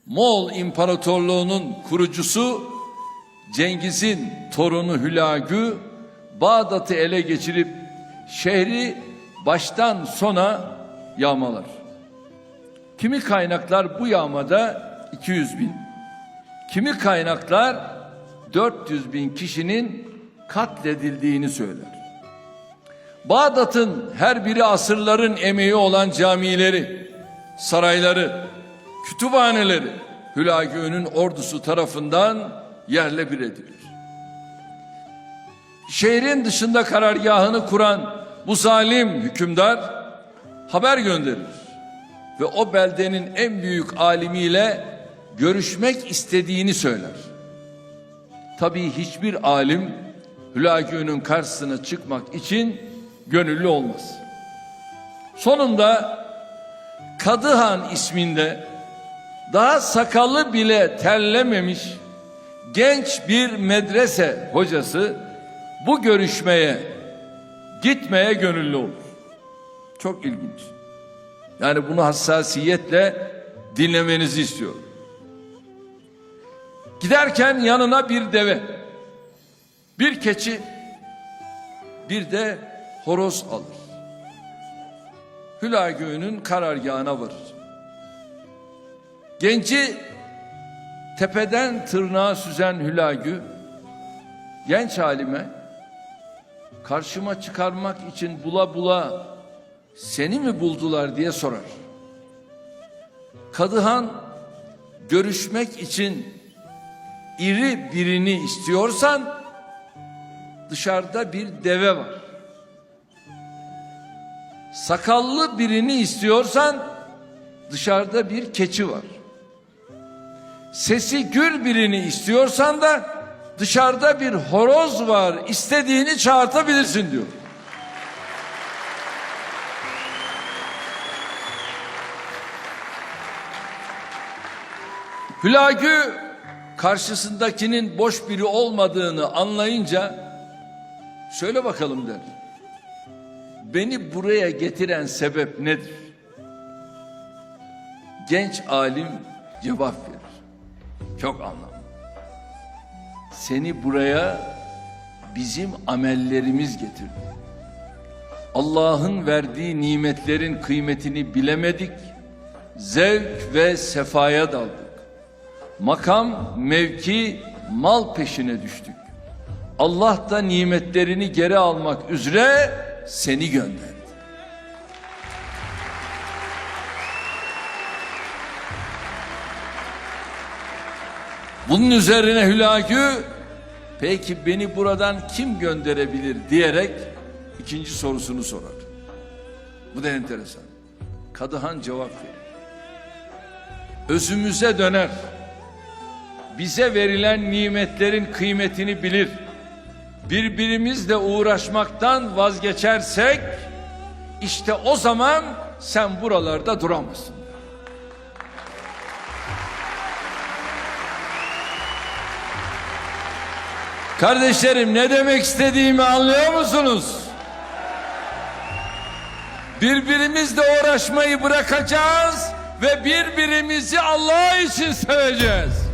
Moğol İmparatorluğu'nun kurucusu Cengiz'in torunu Hülagü Bağdat'ı ele geçirip şehri baştan sona yağmalar. Kimi kaynaklar bu yağmada 200 bin, kimi kaynaklar 400 bin kişinin katledildiğini söyler. Bağdat'ın her biri asırların emeği olan camileri, sarayları, kütüphaneleri Hülagü'nün ordusu tarafından yerle bir edilir. Şehrin dışında karargahını kuran bu zalim hükümdar haber gönderir ve o beldenin en büyük alimiyle görüşmek istediğini söyler. Tabii hiçbir alim Hülagü'nün karşısına çıkmak için gönüllü olmaz. Sonunda Kadıhan isminde daha sakalı bile terlememiş genç bir medrese hocası bu görüşmeye gitmeye gönüllü olur. Çok ilginç. Yani bunu hassasiyetle dinlemenizi istiyorum. Giderken yanına bir deve, bir keçi, bir de horoz alır. Hülagü'nün karargahına varır. Genci tepeden tırnağa süzen Hülagü, genç halime karşıma çıkarmak için bula bula seni mi buldular diye sorar. Kadıhan, görüşmek için iri birini istiyorsan dışarıda bir deve var. Sakallı birini istiyorsan dışarıda bir keçi var. Sesi gür birini istiyorsan da dışarıda bir horoz var. İstediğini çağırtabilirsin diyor. Hülagü karşısındakinin boş biri olmadığını anlayınca söyle bakalım der. Beni buraya getiren sebep nedir? Genç alim cevap verir. Çok anlamlı. Seni buraya bizim amellerimiz getirdi. Allah'ın verdiği nimetlerin kıymetini bilemedik. Zevk ve sefaya daldık. Makam, mevki, mal peşine düştük. Allah da nimetlerini geri almak üzere seni gönderdi. Bunun üzerine Hülagü, peki beni buradan kim gönderebilir diyerek ikinci sorusunu sorar. Bu da enteresan. Kadıhan cevap verir. Özümüze döner. Bize verilen nimetlerin kıymetini bilir. Birbirimizle uğraşmaktan vazgeçersek işte o zaman sen buralarda duramazsın. Kardeşlerim, ne demek istediğimi anlıyor musunuz? Birbirimizle uğraşmayı bırakacağız ve birbirimizi Allah için seveceğiz.